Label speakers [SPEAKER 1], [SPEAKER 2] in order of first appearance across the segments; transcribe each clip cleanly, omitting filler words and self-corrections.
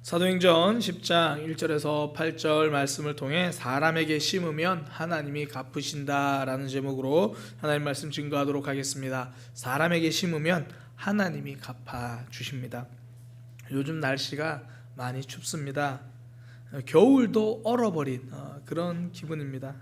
[SPEAKER 1] 사도행전 10장 1절에서 8절 말씀을 통해 사람에게 심으면 하나님이 갚으신다라는 제목으로 하나님 말씀 증거하도록 하겠습니다. 사람에게 심으면 하나님이 갚아주십니다. 요즘 날씨가 많이 춥습니다. 겨울도 얼어버린 그런 기분입니다.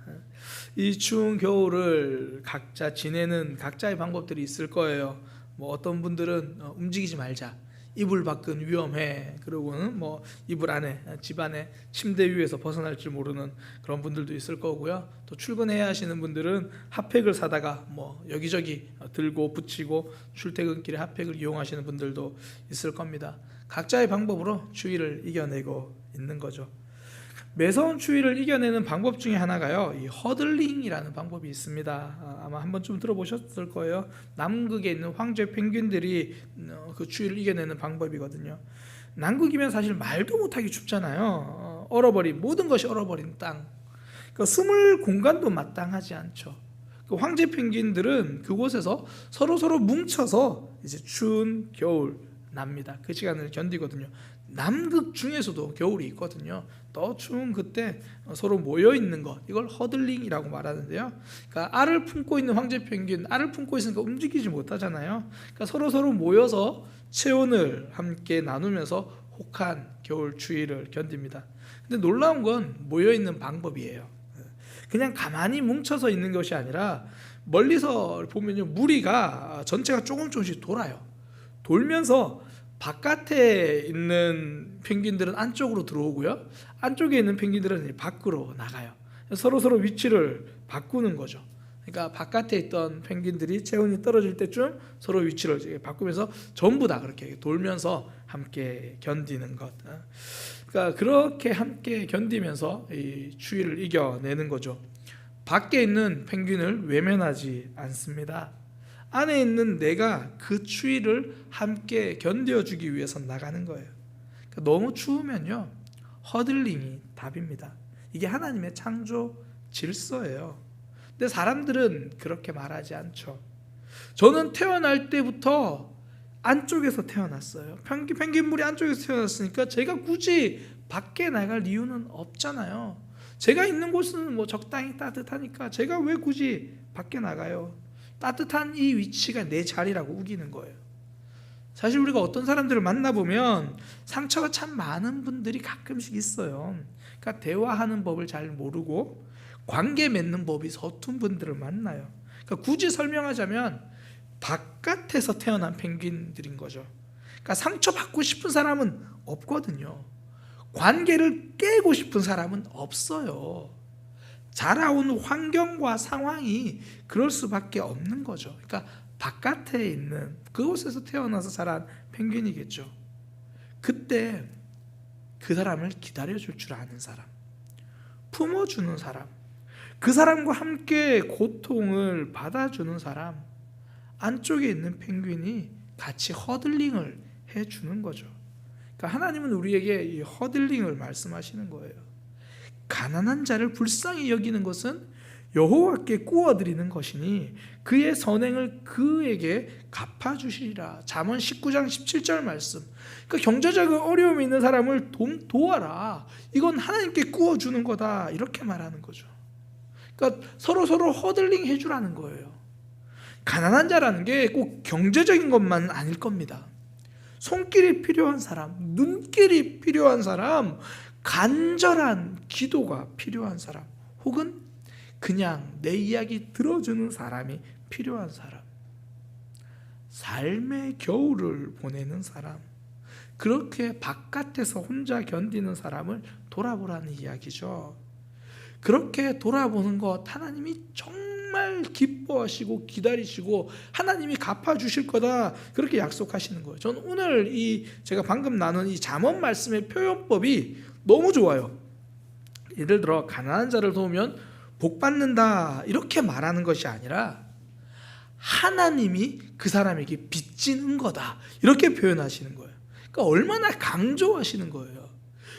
[SPEAKER 1] 이 추운 겨울을 각자 지내는 각자의 방법들이 있을 거예요. 어떤 분들은 움직이지 말자, 이불 밖은 위험해, 그러고는 이불 안에, 집 안에 침대 위에서 벗어날 줄 모르는 그런 분들도 있을 거고요. 또 출근해야 하시는 분들은 핫팩을 사다가 여기저기 들고 붙이고 출퇴근길에 핫팩을 이용하시는 분들도 있을 겁니다. 각자의 방법으로 추위를 이겨내고 있는 거죠. 매서운 추위를 이겨내는 방법 중에 하나가요, 이 허들링이라는 방법이 있습니다. 아마 한 번쯤 들어보셨을 거예요. 남극에 있는 황제 펭귄들이 그 추위를 이겨내는 방법이거든요. 남극이면 사실 말도 못하게 춥잖아요. 얼어버린, 모든 것이 얼어버린 땅. 그러니까 숨을 공간도 마땅하지 않죠. 그 황제 펭귄들은 그곳에서 서로 뭉쳐서 이제 추운 겨울 납니다. 그 시간을 견디거든요. 남극 중에서도 겨울이 있거든요. 더 추운 그때 서로 모여 있는 것, 이걸 허들링이라고 말하는데요. 그러니까 알을 품고 있는 황제 펭귄, 알을 품고 있으니까 움직이지 못하잖아요. 그러니까 서로 모여서 체온을 함께 나누면서 혹한 겨울 추위를 견딥니다. 근데 놀라운 건 모여 있는 방법이에요. 그냥 가만히 뭉쳐서 있는 것이 아니라 멀리서 보면요, 무리가 전체가 조금씩 돌아요. 돌면서 바깥에 있는 펭귄들은 안쪽으로 들어오고요, 안쪽에 있는 펭귄들은 밖으로 나가요. 서로 위치를 바꾸는 거죠. 그러니까 바깥에 있던 펭귄들이 체온이 떨어질 때쯤 서로 위치를 바꾸면서 전부 다 그렇게 돌면서 함께 견디는 것. 그러니까 그렇게 함께 견디면서 이 추위를 이겨내는 거죠. 밖에 있는 펭귄을 외면하지 않습니다. 안에 있는 내가 그 추위를 함께 견뎌주기 위해서 나가는 거예요. 그러니까 너무 추우면요, 허들링이 답입니다. 이게 하나님의 창조 질서예요. 근데 사람들은 그렇게 말하지 않죠. 저는 태어날 때부터 안쪽에서 태어났어요. 펭귄물이 안쪽에서 태어났으니까 제가 굳이 밖에 나갈 이유는 없잖아요. 제가 있는 곳은 적당히 따뜻하니까 제가 왜 굳이 밖에 나가요? 따뜻한 이 위치가 내 자리라고 우기는 거예요. 사실 우리가 어떤 사람들을 만나보면 상처가 참 많은 분들이 가끔씩 있어요. 그러니까 대화하는 법을 잘 모르고 관계 맺는 법이 서툰 분들을 만나요. 그러니까 굳이 설명하자면 바깥에서 태어난 펭귄들인 거죠. 그러니까 상처받고 싶은 사람은 없거든요. 관계를 깨고 싶은 사람은 없어요. 자라온 환경과 상황이 그럴 수밖에 없는 거죠. 그러니까 바깥에 있는 그곳에서 태어나서 자란 펭귄이겠죠. 그때 그 사람을 기다려줄 줄 아는 사람, 품어주는 사람, 그 사람과 함께 고통을 받아주는 사람, 안쪽에 있는 펭귄이 같이 허들링을 해주는 거죠. 그러니까 하나님은 우리에게 이 허들링을 말씀하시는 거예요. 가난한 자를 불쌍히 여기는 것은 여호와께 구워드리는 것이니 그의 선행을 그에게 갚아주시리라. 잠언 19장 17절 말씀. 그러니까 경제적인 어려움이 있는 사람을 도와라. 이건 하나님께 구워주는 거다, 이렇게 말하는 거죠. 그러니까 서로 허들링 해주라는 거예요. 가난한 자라는 게 꼭 경제적인 것만 아닐 겁니다. 손길이 필요한 사람, 눈길이 필요한 사람, 간절한 기도가 필요한 사람, 혹은 그냥 내 이야기 들어주는 사람이 필요한 사람, 삶의 겨울을 보내는 사람, 그렇게 바깥에서 혼자 견디는 사람을 돌아보라는 이야기죠. 그렇게 돌아보는 것 하나님이 정말 기뻐하시고 기다리시고 하나님이 갚아주실 거다, 그렇게 약속하시는 거예요. 저는 오늘 제가 방금 나눈 이 잠언 말씀의 표현법이 너무 좋아요. 예를 들어 가난한 자를 도우면 복 받는다, 이렇게 말하는 것이 아니라 하나님이 그 사람에게 빚지는 거다, 이렇게 표현하시는 거예요. 그러니까 얼마나 강조하시는 거예요.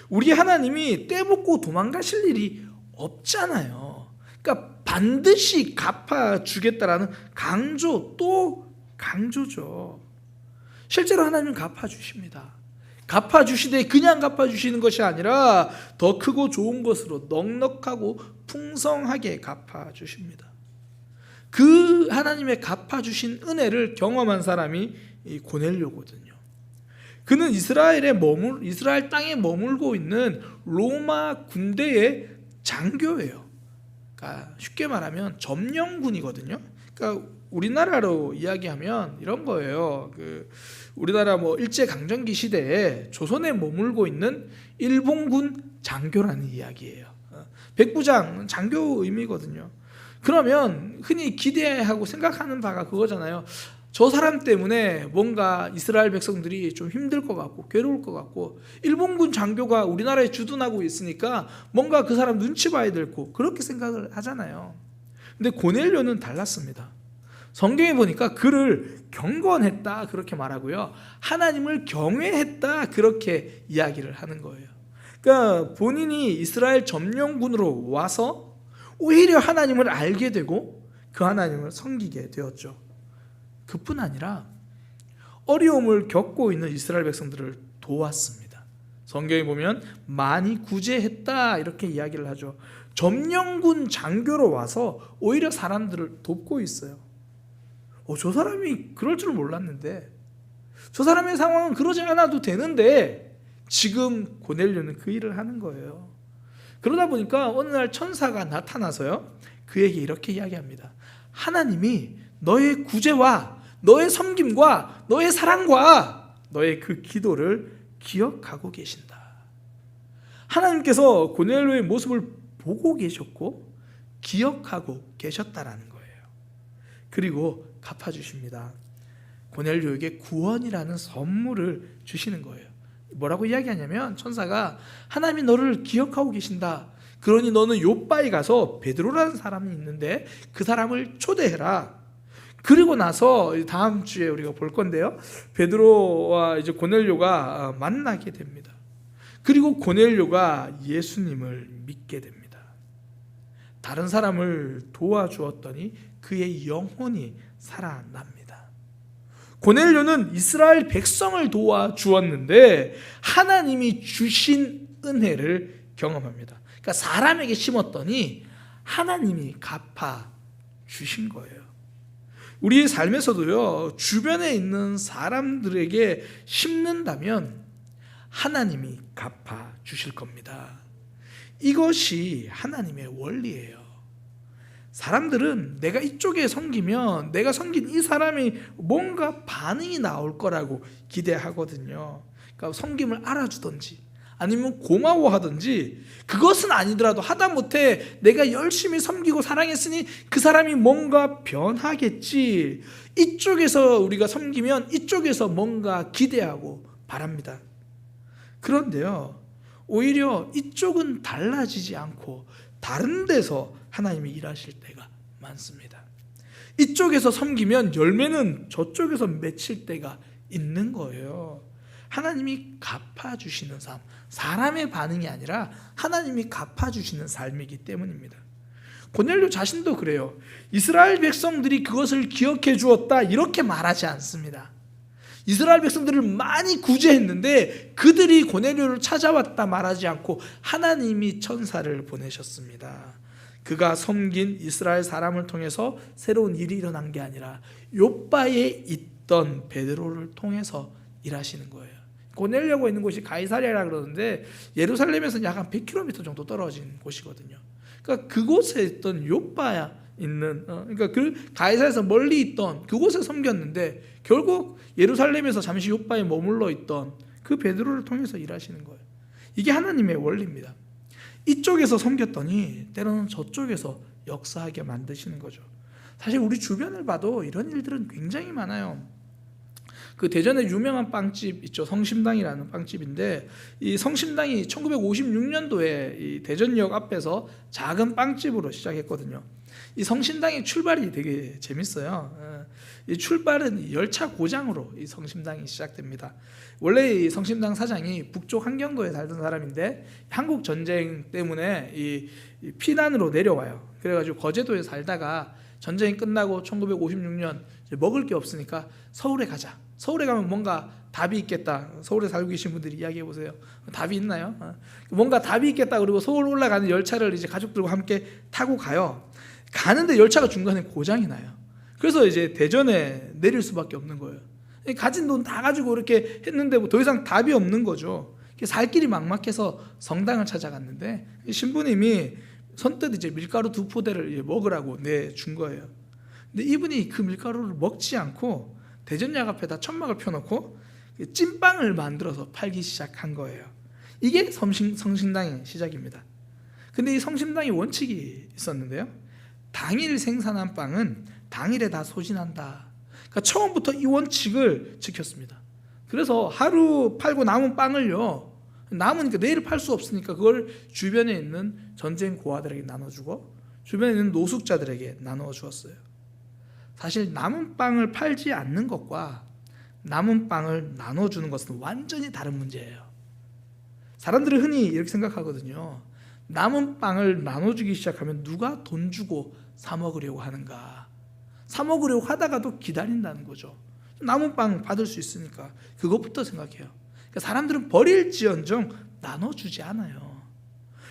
[SPEAKER 1] 우리 하나님이 떼먹고 도망가실 일이 없잖아요. 그러니까 반드시 갚아주겠다라는 강조 또 강조죠. 실제로 하나님은 갚아주십니다. 갚아주시되 그냥 갚아주시는 것이 아니라 더 크고 좋은 것으로 넉넉하고 풍성하게 갚아주십니다. 그 하나님의 갚아주신 은혜를 경험한 사람이 이 고넬료거든요. 그는 이스라엘 땅에 머물고 있는 로마 군대의 장교예요. 그러니까 쉽게 말하면 점령군이거든요. 그러니까 우리나라로 이야기하면 이런 거예요. 우리나라 일제강점기 시대에 조선에 머물고 있는 일본군 장교라는 이야기예요. 백부장, 장교 의미거든요. 그러면 흔히 기대하고 생각하는 바가 그거잖아요. 저 사람 때문에 뭔가 이스라엘 백성들이 좀 힘들 것 같고 괴로울 것 같고, 일본군 장교가 우리나라에 주둔하고 있으니까 뭔가 그 사람 눈치 봐야 되고 그렇게 생각을 하잖아요. 근데 고넬료는 달랐습니다. 성경에 보니까 그를 경건했다 그렇게 말하고요, 하나님을 경외했다 그렇게 이야기를 하는 거예요. 그러니까 본인이 이스라엘 점령군으로 와서 오히려 하나님을 알게 되고 그 하나님을 섬기게 되었죠. 그뿐 아니라 어려움을 겪고 있는 이스라엘 백성들을 도왔습니다. 성경에 보면 많이 구제했다 이렇게 이야기를 하죠. 점령군 장교로 와서 오히려 사람들을 돕고 있어요. 저 사람이 그럴 줄 몰랐는데, 저 사람의 상황은 그러지 않아도 되는데 지금 고넬료는 그 일을 하는 거예요. 그러다 보니까 어느 날 천사가 나타나서요, 그에게 이렇게 이야기합니다. 하나님이 너의 구제와 너의 섬김과 너의 사랑과 너의 그 기도를 기억하고 계신다. 하나님께서 고넬료의 모습을 보고 계셨고 기억하고 계셨다라는 거예요. 그리고 갚아주십니다. 고넬료에게 구원이라는 선물을 주시는 거예요. 뭐라고 이야기하냐면, 천사가 하나님이 너를 기억하고 계신다. 그러니 너는 요바에 가서 베드로라는 사람이 있는데 그 사람을 초대해라. 그리고 나서 다음 주에 우리가 볼 건데요, 베드로와 이제 고넬료가 만나게 됩니다. 그리고 고넬료가 예수님을 믿게 됩니다. 다른 사람을 도와주었더니 그의 영혼이 살아납니다. 고넬료는 이스라엘 백성을 도와주었는데 하나님이 주신 은혜를 경험합니다. 그러니까 사람에게 심었더니 하나님이 갚아 주신 거예요. 우리의 삶에서도요, 주변에 있는 사람들에게 심는다면 하나님이 갚아 주실 겁니다. 이것이 하나님의 원리예요. 사람들은 내가 이쪽에 섬기면 내가 섬긴 이 사람이 뭔가 반응이 나올 거라고 기대하거든요. 그러니까 섬김을 알아주든지 아니면 고마워하든지, 그것은 아니더라도 하다못해 내가 열심히 섬기고 사랑했으니 그 사람이 뭔가 변하겠지, 이쪽에서 우리가 섬기면 이쪽에서 뭔가 기대하고 바랍니다. 그런데요, 오히려 이쪽은 달라지지 않고 다른 데서 하나님이 일하실 때가 많습니다. 이쪽에서 섬기면 열매는 저쪽에서 맺힐 때가 있는 거예요. 하나님이 갚아주시는 삶, 사람의 반응이 아니라 하나님이 갚아주시는 삶이기 때문입니다. 고넬료 자신도 그래요. 이스라엘 백성들이 그것을 기억해 주었다 이렇게 말하지 않습니다. 이스라엘 백성들을 많이 구제했는데 그들이 고넬료를 찾아왔다 말하지 않고 하나님이 천사를 보내셨습니다. 그가 섬긴 이스라엘 사람을 통해서 새로운 일이 일어난 게 아니라 욥바에 있던 베드로를 통해서 일하시는 거예요. 고넬료가 있는 곳이 가이사랴라 그러는데 예루살렘에서 약 한 100km 정도 떨어진 곳이거든요. 그러니까 그곳에 있던 욥바야 있는 그러니까 그 가이사랴에서 멀리 있던 그곳에 섬겼는데 결국 예루살렘에서 잠시 욥바에 머물러 있던 그 베드로를 통해서 일하시는 거예요. 이게 하나님의 원리입니다. 이쪽에서 섬겼더니 때로는 저쪽에서 역사하게 만드시는 거죠. 사실 우리 주변을 봐도 이런 일들은 굉장히 많아요. 그 대전에 유명한 빵집 있죠. 성심당이라는 빵집인데, 이 성심당이 1956년도에 이 대전역 앞에서 작은 빵집으로 시작했거든요. 이 성심당의 출발이 되게 재밌어요. 이 출발은 열차 고장으로 이 성심당이 시작됩니다. 원래 이 성심당 사장이 북쪽 한경도에 살던 사람인데 한국 전쟁 때문에 이 피난으로 내려와요. 그래가지고 거제도에 살다가 전쟁이 끝나고 1956년 먹을 게 없으니까 서울에 가자. 서울에 가면 뭔가 답이 있겠다. 서울에 살고 계신 분들이 이야기해 보세요. 답이 있나요? 뭔가 답이 있겠다. 그리고 서울 올라가는 열차를 이제 가족들과 함께 타고 가요. 가는데 열차가 중간에 고장이 나요. 그래서 이제 대전에 내릴 수밖에 없는 거예요. 가진 돈 다 가지고 이렇게 했는데 뭐 더 이상 답이 없는 거죠. 살 길이 막막해서 성당을 찾아갔는데 신부님이 선뜻 이제 밀가루 2포대를 먹으라고 내준 거예요. 근데 이분이 그 밀가루를 먹지 않고 대전역 앞에다 천막을 펴놓고 찐빵을 만들어서 팔기 시작한 거예요. 이게 성심당의 시작입니다. 근데 이 성심당의 원칙이 있었는데요. 당일 생산한 빵은 당일에 다 소진한다. 그러니까 처음부터 이 원칙을 지켰습니다. 그래서 하루 팔고 남은 빵을요, 남으니까 내일 팔 수 없으니까 그걸 주변에 있는 전쟁 고아들에게 나눠주고 주변에 있는 노숙자들에게 나누어 주었어요. 사실 남은 빵을 팔지 않는 것과 남은 빵을 나눠주는 것은 완전히 다른 문제예요. 사람들은 흔히 이렇게 생각하거든요. 남은 빵을 나눠주기 시작하면 누가 돈 주고 사 먹으려고 하는가. 사 먹으려고 하다가도 기다린다는 거죠. 남은 빵 받을 수 있으니까 그것부터 생각해요. 그러니까 사람들은 버릴지언정 나눠주지 않아요.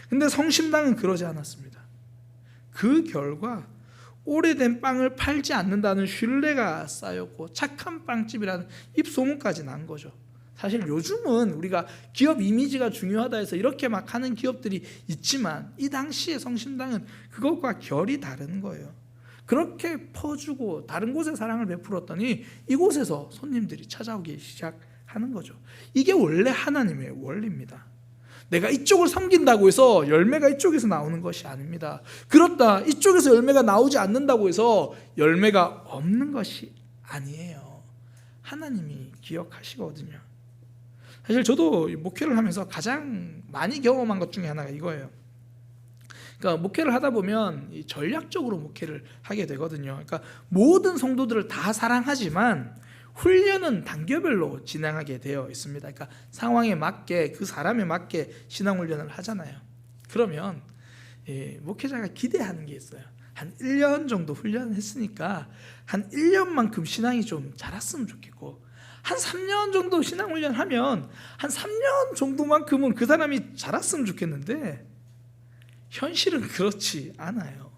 [SPEAKER 1] 근데 성심당은 그러지 않았습니다. 그 결과 오래된 빵을 팔지 않는다는 신뢰가 쌓였고 착한 빵집이라는 입소문까지 난 거죠. 사실 요즘은 우리가 기업 이미지가 중요하다 해서 이렇게 막 하는 기업들이 있지만 이 당시에 성심당은 그것과 결이 다른 거예요. 그렇게 퍼주고 다른 곳에 사랑을 베풀었더니 이곳에서 손님들이 찾아오기 시작하는 거죠. 이게 원래 하나님의 원리입니다. 내가 이쪽을 섬긴다고 해서 열매가 이쪽에서 나오는 것이 아닙니다. 그렇다 이쪽에서 열매가 나오지 않는다고 해서 열매가 없는 것이 아니에요. 하나님이 기억하시거든요. 사실 저도 목회를 하면서 가장 많이 경험한 것 중에 하나가 이거예요. 그러니까 목회를 하다 보면 전략적으로 목회를 하게 되거든요. 그러니까 모든 성도들을 다 사랑하지만 훈련은 단계별로 진행하게 되어 있습니다. 그러니까 상황에 맞게 그 사람에 맞게 신앙 훈련을 하잖아요. 그러면 목회자가 기대하는 게 있어요. 한 1년 정도 훈련을 했으니까 한 1년만큼 신앙이 좀 자랐으면 좋겠고 한 3년 정도 신앙 훈련하면 한 3년 정도만큼은 그 사람이 자랐으면 좋겠는데 현실은 그렇지 않아요.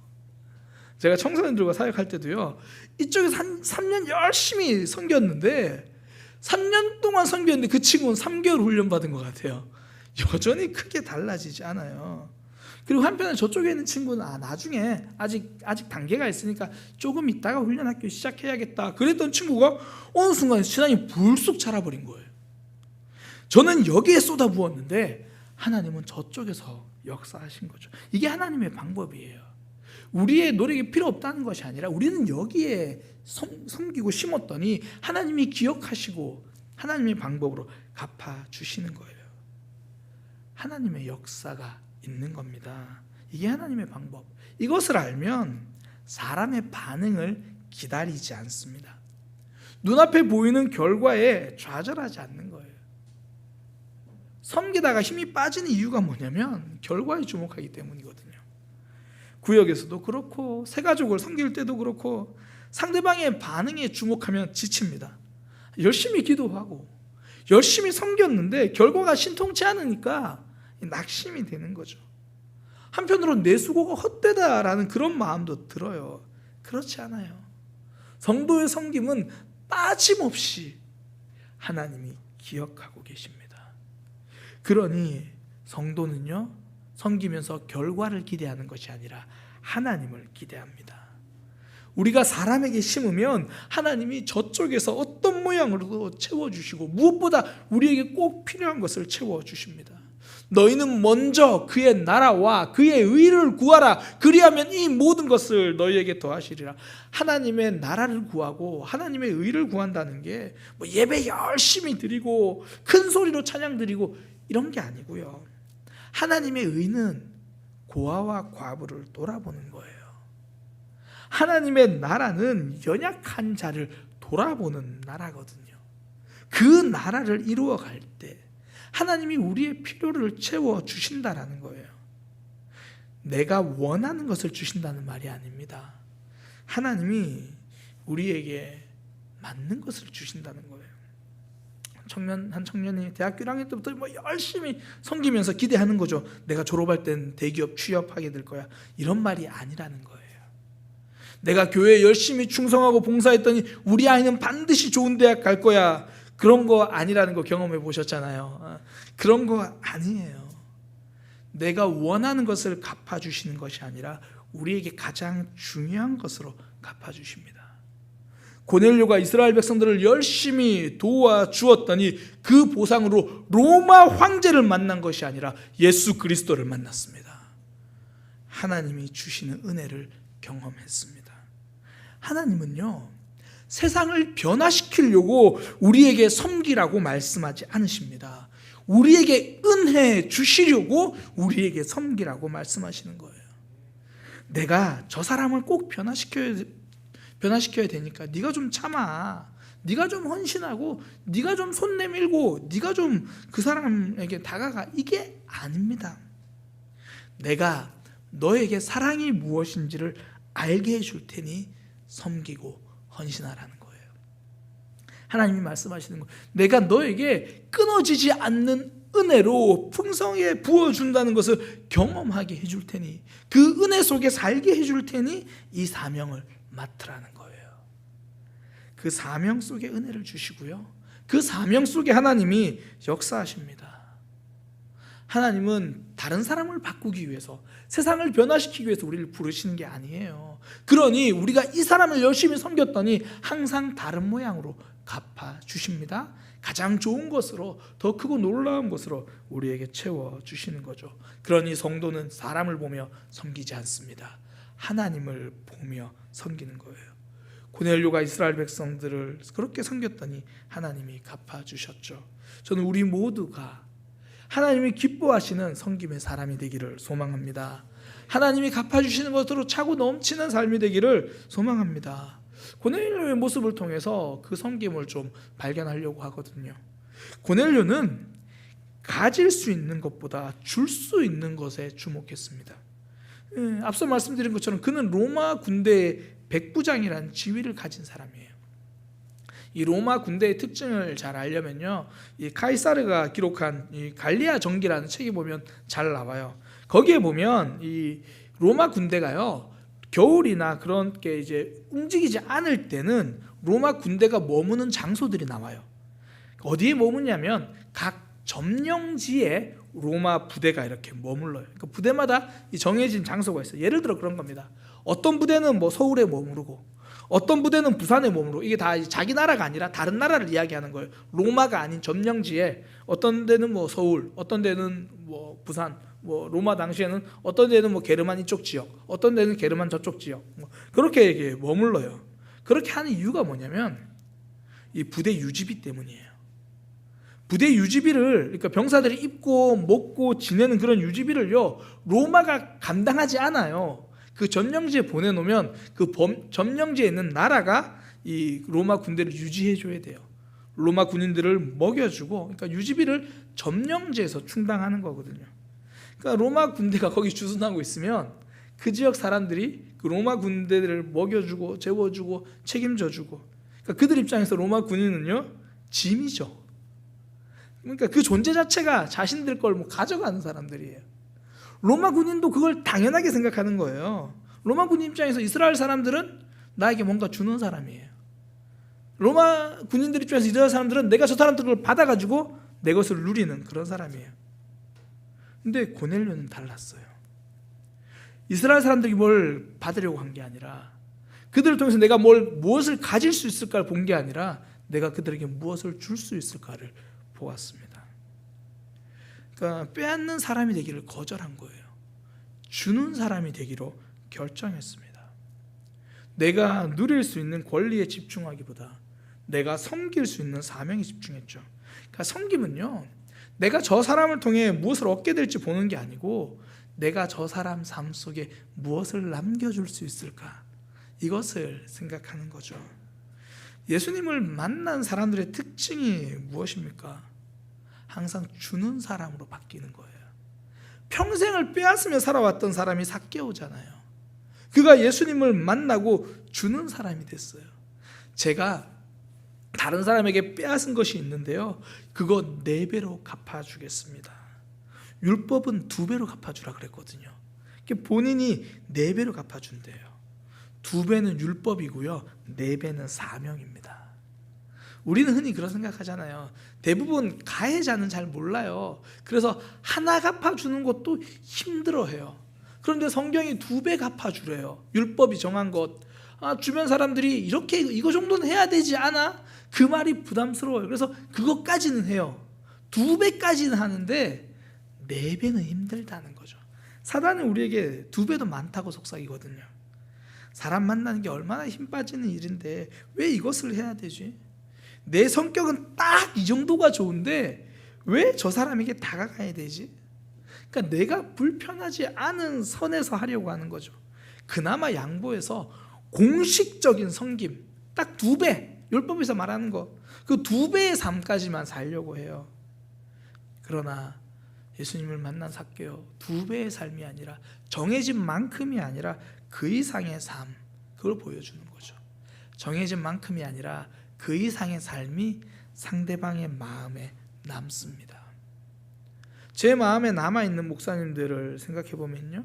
[SPEAKER 1] 제가 청소년들과 사역할 때도요, 이쪽에서 한 3년 열심히 섬겼는데 3년 동안 섬겼는데 그 친구는 3개월 훈련받은 것 같아요. 여전히 크게 달라지지 않아요. 그리고 한편에 저쪽에 있는 친구는 나중에 아직 단계가 있으니까 조금 있다가 훈련학교 시작해야겠다 그랬던 친구가 어느 순간 신앙이 불쑥 자라버린 거예요. 저는 여기에 쏟아부었는데 하나님은 저쪽에서 역사하신 거죠. 이게 하나님의 방법이에요. 우리의 노력이 필요 없다는 것이 아니라 우리는 여기에 섬기고 심었더니 하나님이 기억하시고 하나님의 방법으로 갚아주시는 거예요. 하나님의 역사가 있는 겁니다. 이게 하나님의 방법. 이것을 알면 사람의 반응을 기다리지 않습니다. 눈앞에 보이는 결과에 좌절하지 않는 거예요. 섬기다가 힘이 빠지는 이유가 뭐냐면 결과에 주목하기 때문이거든요. 구역에서도 그렇고 새가족을 섬길 때도 그렇고 상대방의 반응에 주목하면 지칩니다. 열심히 기도하고 열심히 섬겼는데 결과가 신통치 않으니까 낙심이 되는 거죠. 한편으로는 내 수고가 헛되다라는 그런 마음도 들어요. 그렇지 않아요. 성도의 섬김은 빠짐없이 하나님이 기억하고 계십니다. 그러니 성도는요, 섬기면서 결과를 기대하는 것이 아니라 하나님을 기대합니다. 우리가 사람에게 심으면 하나님이 저쪽에서 어떤 모양으로도 채워주시고 무엇보다 우리에게 꼭 필요한 것을 채워주십니다. 너희는 먼저 그의 나라와 그의 의를 구하라. 그리하면 이 모든 것을 너희에게 더하시리라. 하나님의 나라를 구하고 하나님의 의를 구한다는 게 뭐 예배 열심히 드리고 큰 소리로 찬양 드리고 이런 게 아니고요. 하나님의 의는 고아와 과부를 돌아보는 거예요. 하나님의 나라는 연약한 자를 돌아보는 나라거든요. 그 나라를 이루어갈 때 하나님이 우리의 필요를 채워주신다라는 거예요. 내가 원하는 것을 주신다는 말이 아닙니다. 하나님이 우리에게 맞는 것을 주신다는 거예요. 한 청년이 대학교 1학년 때부터 뭐 열심히 섬기면서 기대하는 거죠. 내가 졸업할 땐 대기업 취업하게 될 거야. 이런 말이 아니라는 거예요. 내가 교회에 열심히 충성하고 봉사했더니 우리 아이는 반드시 좋은 대학 갈 거야. 그런 거 아니라는 거 경험해 보셨잖아요. 그런 거 아니에요. 내가 원하는 것을 갚아주시는 것이 아니라 우리에게 가장 중요한 것으로 갚아주십니다. 고넬료가 이스라엘 백성들을 열심히 도와주었더니 그 보상으로 로마 황제를 만난 것이 아니라 예수 그리스도를 만났습니다. 하나님이 주시는 은혜를 경험했습니다. 하나님은요, 세상을 변화시키려고 우리에게 섬기라고 말씀하지 않으십니다. 우리에게 은혜 주시려고 우리에게 섬기라고 말씀하시는 거예요. 내가 저 사람을 꼭 변화시켜야 되니까 네가 좀 참아, 네가 좀 헌신하고, 네가 좀 손 내밀고, 네가 좀 그 사람에게 다가가. 이게 아닙니다. 내가 너에게 사랑이 무엇인지를 알게 해줄 테니 섬기고 헌신하라는 거예요. 하나님이 말씀하시는 거예요. 내가 너에게 끊어지지 않는 은혜로 풍성하게 부어준다는 것을 경험하게 해줄 테니, 그 은혜 속에 살게 해줄 테니 이 사명을 맡으라는 거예요. 그 사명 속에 은혜를 주시고요, 그 사명 속에 하나님이 역사하십니다. 하나님은 다른 사람을 바꾸기 위해서, 세상을 변화시키기 위해서 우리를 부르시는 게 아니에요. 그러니 우리가 이 사람을 열심히 섬겼더니 항상 다른 모양으로 갚아주십니다. 가장 좋은 것으로, 더 크고 놀라운 것으로 우리에게 채워주시는 거죠. 그러니 성도는 사람을 보며 섬기지 않습니다. 하나님을 보며 섬기는 거예요. 고넬료가 이스라엘 백성들을 그렇게 섬겼더니 하나님이 갚아주셨죠. 저는 우리 모두가 하나님이 기뻐하시는 섬김의 사람이 되기를 소망합니다. 하나님이 갚아주시는 것으로 차고 넘치는 삶이 되기를 소망합니다. 고넬료의 모습을 통해서 그 섬김을 좀 발견하려고 하거든요. 고넬료는 가질 수 있는 것보다 줄 수 있는 것에 주목했습니다. 앞서 말씀드린 것처럼 그는 로마 군대의 백부장이라는 지위를 가진 사람이에요. 이 로마 군대의 특징을 잘 알려면요, 이 카이사르가 기록한 이 갈리아 정기라는 책이 보면 잘 나와요. 거기에 보면 이 로마 군대가요, 겨울이나 그런 게 이제 움직이지 않을 때는 로마 군대가 머무는 장소들이 나와요. 어디에 머무냐면 각 점령지에 로마 부대가 이렇게 머물러요. 그러니까 부대마다 이 정해진 장소가 있어요. 예를 들어 그런 겁니다. 어떤 부대는 뭐 서울에 머무르고, 어떤 부대는 부산에 머무르고, 이게 다 자기 나라가 아니라 다른 나라를 이야기하는 거예요. 로마가 아닌 점령지에 어떤 데는 뭐 서울, 어떤 데는 뭐 부산, 뭐 로마 당시에는 어떤 데는 뭐 게르만 이쪽 지역, 어떤 데는 게르만 저쪽 지역, 뭐 그렇게 이게 머물러요. 그렇게 하는 이유가 뭐냐면 이 부대 유지비 때문이에요. 부대 유지비를, 그러니까 병사들이 입고 먹고 지내는 그런 유지비를요, 로마가 감당하지 않아요. 그 점령지에 보내놓으면 그 점령지에 있는 나라가 이 로마 군대를 유지해 줘야 돼요. 로마 군인들을 먹여주고, 그러니까 유지비를 점령지에서 충당하는 거거든요. 그러니까 로마 군대가 거기 주둔하고 있으면 그 지역 사람들이 그 로마 군대들을 먹여주고 재워주고 책임져주고, 그러니까 그들 입장에서 로마 군인은요, 짐이죠. 그러니까 그 존재 자체가 자신들 걸 뭐 가져가는 사람들이에요. 로마 군인도 그걸 당연하게 생각하는 거예요. 로마 군인 입장에서 이스라엘 사람들은 나에게 뭔가 주는 사람이에요. 로마 군인들 입장에서 이스라엘 사람들은 내가 저 사람들을 받아가지고 내 것을 누리는 그런 사람이에요. 근데 고넬료는 달랐어요. 이스라엘 사람들이 뭘 받으려고 한 게 아니라, 그들을 통해서 내가 무엇을 가질 수 있을까를 본 게 아니라 내가 그들에게 무엇을 줄 수 있을까를 보았습니다. 그러니까 빼앗는 사람이 되기를 거절한 거예요. 주는 사람이 되기로 결정했습니다. 내가 누릴 수 있는 권리에 집중하기보다 내가 섬길 수 있는 사명에 집중했죠. 그러니까 섬김은요, 내가 저 사람을 통해 무엇을 얻게 될지 보는 게 아니고 내가 저 사람 삶 속에 무엇을 남겨줄 수 있을까, 이것을 생각하는 거죠. 예수님을 만난 사람들의 특징이 무엇입니까? 항상 주는 사람으로 바뀌는 거예요. 평생을 빼앗으며 살아왔던 사람이 삭개오잖아요. 그가 예수님을 만나고 주는 사람이 됐어요. 제가 다른 사람에게 빼앗은 것이 있는데요, 그거 4배로 갚아주겠습니다. 율법은 2배로 갚아주라 그랬거든요. 본인이 4배로 갚아준대요. 2배는 율법이고요, 4배는 사명입니다. 우리는 흔히 그런 생각하잖아요. 대부분 가해자는 잘 몰라요. 그래서 하나 갚아주는 것도 힘들어해요. 그런데 성경이 2배 갚아주래요. 율법이 정한 것. 주변 사람들이 이렇게 이거 정도는 해야 되지 않아? 그 말이 부담스러워요. 그래서 그것까지는 해요. 2배까지는 하는데 4배는 힘들다는 거죠. 사단은 우리에게 2배도 많다고 속삭이거든요. 사람 만나는 게 얼마나 힘 빠지는 일인데 왜 이것을 해야 되지? 내 성격은 딱 이 정도가 좋은데 왜 저 사람에게 다가가야 되지? 그러니까 내가 불편하지 않은 선에서 하려고 하는 거죠. 그나마 양보해서 공식적인 섬김 딱 2배, 율법에서 말하는 거, 그 2배의 삶까지만 살려고 해요. 그러나 예수님을 만난 삭개오, 2배의 삶이 아니라, 정해진 만큼이 아니라 그 이상의 삶, 그걸 보여주는 거죠. 정해진 만큼이 아니라 그 이상의 삶이 상대방의 마음에 남습니다. 제 마음에 남아있는 목사님들을 생각해 보면요,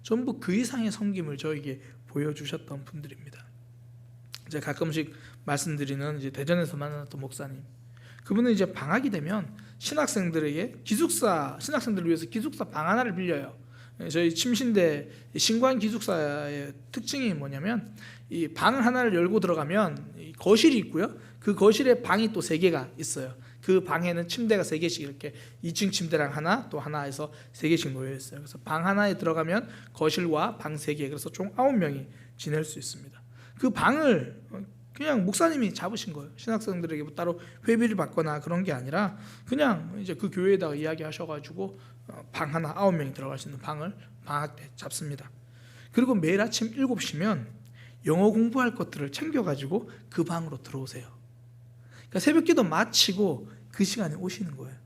[SPEAKER 1] 전부 그 이상의 섬김을 저에게 보여주셨던 분들입니다. 제가 가끔씩 말씀드리는 이제 대전에서 만났던 목사님, 그분은 이제 방학이 되면 신학생들에게 신학생들을 위해서 기숙사 방 하나를 빌려요. 저희 침신대 신관 기숙사의 특징이 뭐냐면, 이 방 하나를 열고 들어가면 거실이 있고요, 그 거실에 방이 또 3개가 있어요. 그 방에는 침대가 3개씩 이렇게 2층 침대랑 하나 또 하나 해서 3개씩 놓여 있어요. 그래서 방 하나에 들어가면 거실과 방 3개, 그래서 총 9명이 지낼 수 있습니다. 그 방을 그냥 목사님이 잡으신 거예요. 신학생들에게 뭐 따로 회비를 받거나 그런 게 아니라 그냥 이제 그 교회에다가 이야기하셔가지고 방 하나 9명이 들어갈 수 있는 방을 방학 때 잡습니다. 그리고 매일 아침 7시면 영어 공부할 것들을 챙겨가지고 그 방으로 들어오세요. 그러니까 새벽기도 마치고 그 시간에 오시는 거예요.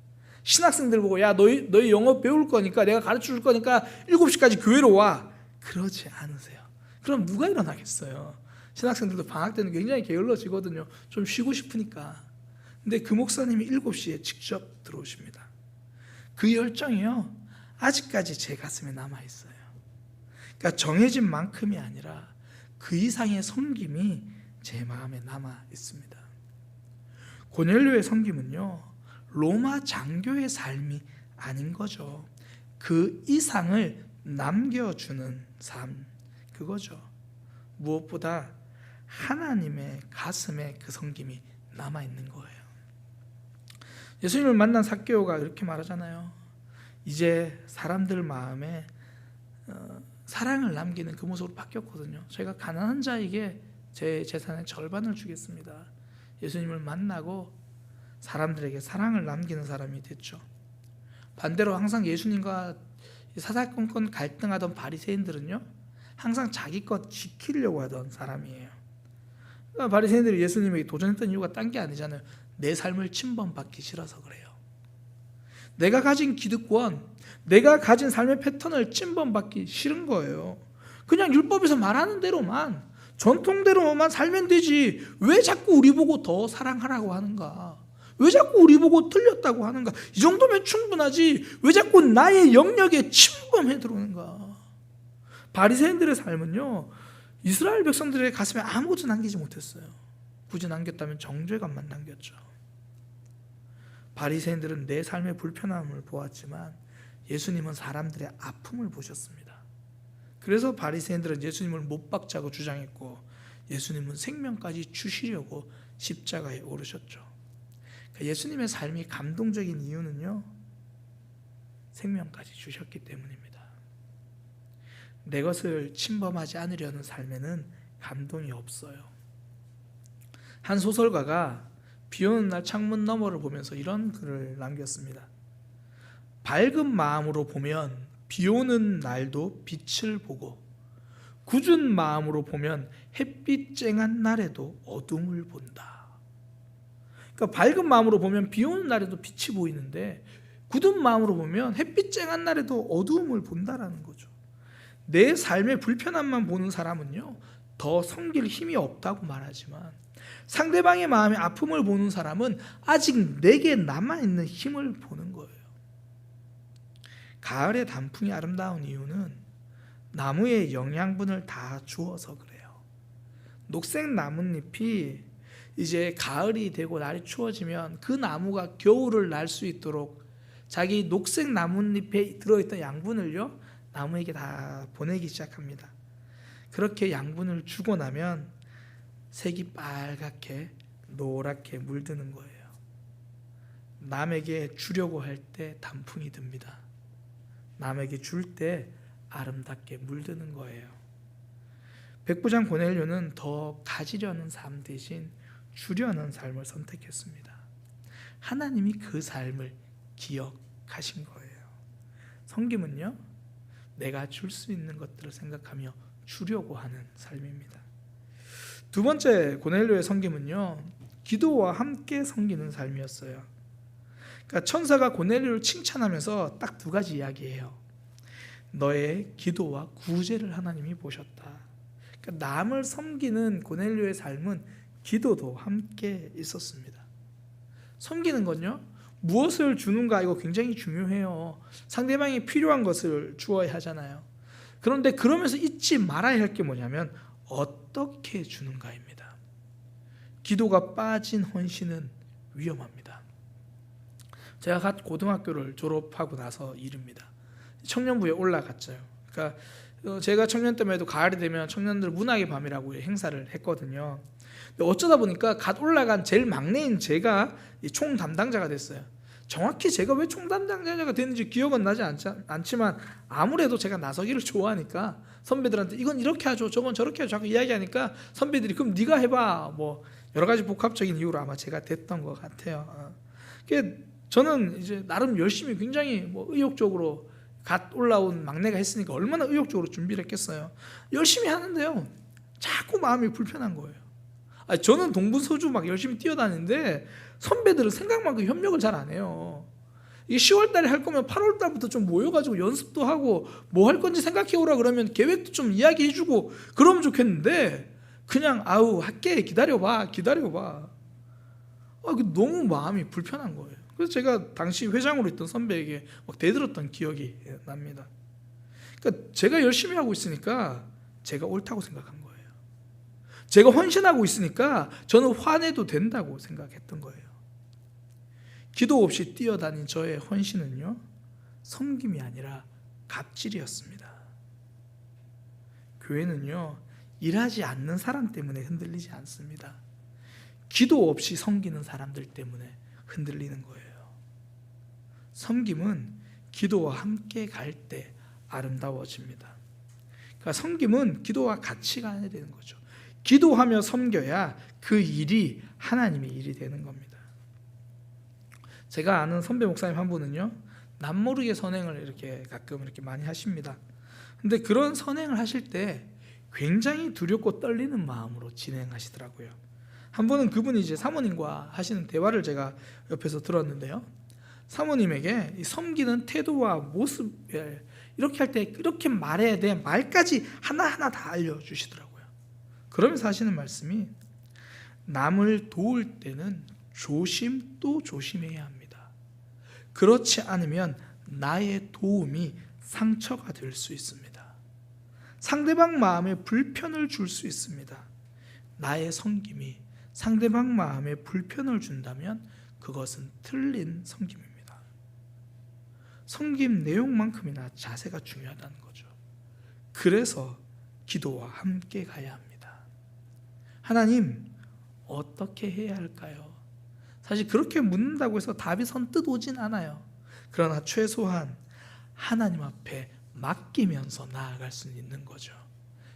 [SPEAKER 1] 신학생들 보고 야 너희 영어 배울 거니까 내가 가르쳐 줄 거니까 7시까지 교회로 와, 그러지 않으세요. 그럼 누가 일어나겠어요? 신학생들도 방학 때는 굉장히 게을러지거든요. 좀 쉬고 싶으니까. 근데 그 목사님이 7시에 직접 들어오십니다. 그 열정이요, 아직까지 제 가슴에 남아있어요. 그러니까 정해진 만큼이 아니라 그 이상의 섬김이 제 마음에 남아있습니다. 고넬료의 섬김은요, 로마 장교의 삶이 아닌 거죠. 그 이상을 남겨주는 삶, 그거죠. 무엇보다 하나님의 가슴에 그 섬김이 남아있는 거예요. 예수님을 만난 삭개오가 이렇게 말하잖아요. 이제 사람들 마음에 사랑을 남기는 그 모습으로 바뀌었거든요. 제가 가난한 자에게 제 재산의 절반을 주겠습니다. 예수님을 만나고 사람들에게 사랑을 남기는 사람이 됐죠. 반대로 항상 예수님과 사사건건 갈등하던 바리새인들은요, 항상 자기 것 지키려고 하던 사람이에요. 그러니까 바리새인들이 예수님에게 도전했던 이유가 딴 게 아니잖아요. 내 삶을 침범받기 싫어서 그래요. 내가 가진 기득권, 내가 가진 삶의 패턴을 침범받기 싫은 거예요. 그냥 율법에서 말하는 대로만, 전통대로만 살면 되지, 왜 자꾸 우리 보고 더 사랑하라고 하는가? 왜 자꾸 우리 보고 틀렸다고 하는가? 이 정도면 충분하지, 왜 자꾸 나의 영역에 침범해 들어오는가? 바리새인들의 삶은요, 이스라엘 백성들의 가슴에 아무것도 남기지 못했어요. 굳이 남겼다면 정죄감만 남겼죠. 바리새인들은 내 삶의 불편함을 보았지만 예수님은 사람들의 아픔을 보셨습니다. 그래서 바리새인들은 예수님을 못 박자고 주장했고, 예수님은 생명까지 주시려고 십자가에 오르셨죠. 예수님의 삶이 감동적인 이유는요, 생명까지 주셨기 때문입니다. 내 것을 침범하지 않으려는 삶에는 감동이 없어요. 한 소설가가 비 오는 날 창문 너머를 보면서 이런 글을 남겼습니다. 밝은 마음으로 보면 비 오는 날도 빛을 보고, 굳은 마음으로 보면 햇빛 쨍한 날에도 어둠을 본다. 그러니까 밝은 마음으로 보면 비 오는 날에도 빛이 보이는데, 굳은 마음으로 보면 햇빛 쨍한 날에도 어두움을 본다라는 거죠. 내 삶의 불편함만 보는 사람은요, 더 섬길 힘이 없다고 말하지만 상대방의 마음의 아픔을 보는 사람은 아직 내게 남아있는 힘을 보는 거예요. 가을의 단풍이 아름다운 이유는 나무에 영양분을 다 주어서 그래요. 녹색 나뭇잎이 이제 가을이 되고 날이 추워지면 그 나무가 겨울을 날 수 있도록 자기 녹색 나뭇잎에 들어있던 양분을요, 나무에게 다 보내기 시작합니다. 그렇게 양분을 주고 나면 색이 빨갛게 노랗게 물드는 거예요. 남에게 주려고 할 때 단풍이 듭니다. 남에게 줄 때 아름답게 물드는 거예요. 백부장 고넬료는 더 가지려는 삶 대신 주려는 삶을 선택했습니다. 하나님이 그 삶을 기억하신 거예요. 섬김은요, 내가 줄 수 있는 것들을 생각하며 주려고 하는 삶입니다. 두 번째 고넬료의 섬김은요, 기도와 함께 섬기는 삶이었어요. 그러니까 천사가 고넬료를 칭찬하면서 딱 두 가지 이야기해요. 너의 기도와 구제를 하나님이 보셨다. 그러니까 남을 섬기는 고넬료의 삶은 기도도 함께 있었습니다. 섬기는 건요, 무엇을 주는가 이거 굉장히 중요해요. 상대방이 필요한 것을 주어야 하잖아요. 그런데 그러면서 잊지 말아야 할 게 뭐냐면 어떻게 주는가입니다. 기도가 빠진 헌신은 위험합니다. 제가 갓 고등학교를 졸업하고 나서 일입니다. 청년부에 올라갔죠. 그러니까 제가 청년 때만 해도 가을이 되면 청년들 문학의 밤이라고 행사를 했거든요. 어쩌다 보니까 갓 올라간 제일 막내인 제가 총 담당자가 됐어요. 정확히 제가 왜 총 담당자가 됐는지 기억은 나지 않지만 아무래도 제가 나서기를 좋아하니까 선배들한테 이건 이렇게 하죠, 저건 저렇게 하죠 자꾸 이야기하니까 선배들이 그럼 네가 해봐, 뭐 여러 가지 복합적인 이유로 아마 제가 됐던 것 같아요. 저는 이제 나름 열심히 굉장히 뭐 의욕적으로 갓 올라온 막내가 했으니까 얼마나 의욕적으로 준비를 했겠어요. 열심히 하는데요, 자꾸 마음이 불편한 거예요. 저는 동분서주 막 열심히 뛰어다니는데 선배들은 생각만큼 협력을 잘 안 해요. 이게 10월 달에 할 거면 8월 달부터 좀 모여가지고 연습도 하고 뭐 할 건지 생각해 오라 그러면 계획도 좀 이야기해 주고 그러면 좋겠는데 그냥 할게, 기다려봐. 너무 마음이 불편한 거예요. 그래서 제가 당시 회장으로 있던 선배에게 막 대들었던 기억이 납니다. 그러니까 제가 열심히 하고 있으니까 제가 옳다고 생각한 거예요. 제가 헌신하고 있으니까 저는 화내도 된다고 생각했던 거예요. 기도 없이 뛰어다닌 저의 헌신은요, 섬김이 아니라 갑질이었습니다. 교회는요, 일하지 않는 사람 때문에 흔들리지 않습니다. 기도 없이 섬기는 사람들 때문에 흔들리는 거예요. 섬김은 기도와 함께 갈 때 아름다워집니다. 그러니까 섬김은 기도와 같이 가야 되는 거죠. 기도하며 섬겨야 그 일이 하나님의 일이 되는 겁니다. 제가 아는 선배 목사님 한 분은요, 남모르게 선행을 이렇게 가끔 이렇게 많이 하십니다. 근데 그런 선행을 하실 때 굉장히 두렵고 떨리는 마음으로 진행하시더라고요. 한 번은 그분이 이제 사모님과 하시는 대화를 제가 옆에서 들었는데요, 사모님에게 이 섬기는 태도와 모습, 이렇게 할 때 이렇게 말해야 돼, 말까지 하나하나 다 알려주시더라고요. 그러면서 하시는 말씀이, 남을 도울 때는 조심 또 조심해야 합니다. 그렇지 않으면 나의 도움이 상처가 될 수 있습니다. 상대방 마음에 불편을 줄 수 있습니다. 나의 섬김이 상대방 마음에 불편을 준다면 그것은 틀린 섬김입니다. 섬김 내용만큼이나 자세가 중요하다는 거죠. 그래서 기도와 함께 가야 합니다. 하나님, 어떻게 해야 할까요? 사실 그렇게 묻는다고 해서 답이 선뜻 오진 않아요. 그러나 최소한 하나님 앞에 맡기면서 나아갈 수 있는 거죠.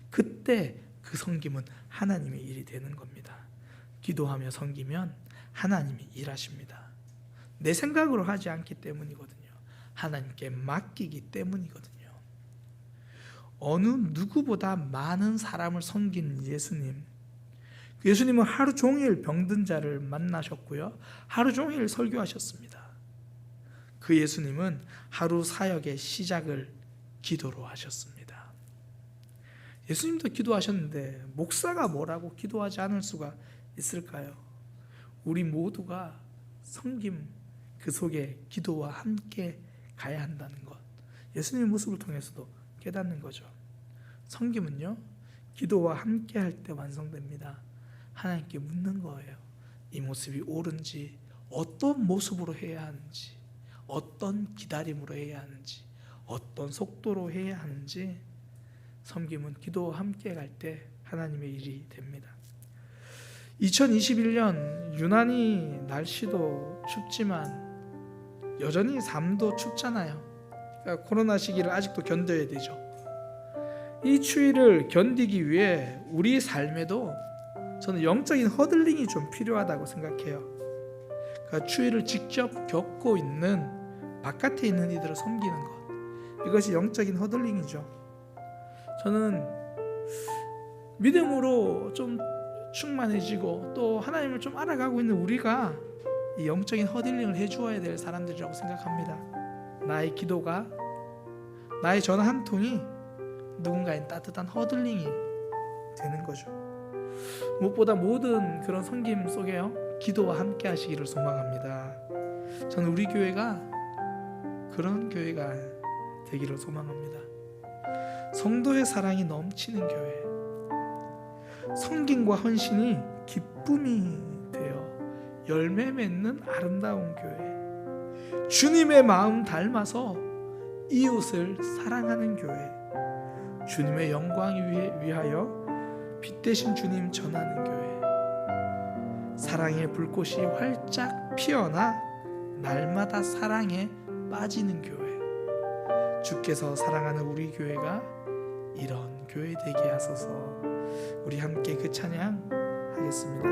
[SPEAKER 1] 그때 그 섬김은 하나님의 일이 되는 겁니다. 기도하며 섬기면 하나님이 일하십니다. 내 생각으로 하지 않기 때문이거든요. 하나님께 맡기기 때문이거든요. 어느 누구보다 많은 사람을 섬긴 예수님, 예수님은 하루 종일 병든 자를 만나셨고요, 하루 종일 설교하셨습니다. 그 예수님은 하루 사역의 시작을 기도로 하셨습니다. 예수님도 기도하셨는데 목사가 뭐라고 기도하지 않을 수가 있을까요? 우리 모두가 섬김 그 속에 기도와 함께 가야 한다는 것, 예수님의 모습을 통해서도 깨닫는 거죠. 섬김은요, 기도와 함께 할 때 완성됩니다. 하나님께 묻는 거예요. 이 모습이 옳은지, 어떤 모습으로 해야 하는지, 어떤 기다림으로 해야 하는지, 어떤 속도로 해야 하는지. 섬김은 기도와 함께 갈 때 하나님의 일이 됩니다. 2021년 유난히 날씨도 춥지만 여전히 삶도 춥잖아요. 그러니까 코로나 시기를 아직도 견뎌야 되죠. 이 추위를 견디기 위해 우리 삶에도 저는 영적인 허들링이 좀 필요하다고 생각해요. 그러니까 추위를 직접 겪고 있는 바깥에 있는 이들을 섬기는 것, 이것이 영적인 허들링이죠. 저는 믿음으로 좀 충만해지고 또 하나님을 좀 알아가고 있는 우리가 이 영적인 허들링을 해주어야 될 사람들이라고 생각합니다. 나의 기도가, 나의 전화 한 통이 누군가의 따뜻한 허들링이 되는 거죠. 무엇보다 모든 그런 섬김 속에요, 기도와 함께 하시기를 소망합니다. 저는 우리 교회가 그런 교회가 되기를 소망합니다. 성도의 사랑이 넘치는 교회, 섬김과 헌신이 기쁨이 되어 열매 맺는 아름다운 교회, 주님의 마음 닮아서 이웃을 사랑하는 교회, 주님의 영광 위하여 빛 대신 주님 전하는 교회, 사랑의 불꽃이 활짝 피어나 날마다 사랑에 빠지는 교회, 주께서 사랑하는 우리 교회가 이런 교회 되게 하소서. 우리 함께 그 찬양 하겠습니다.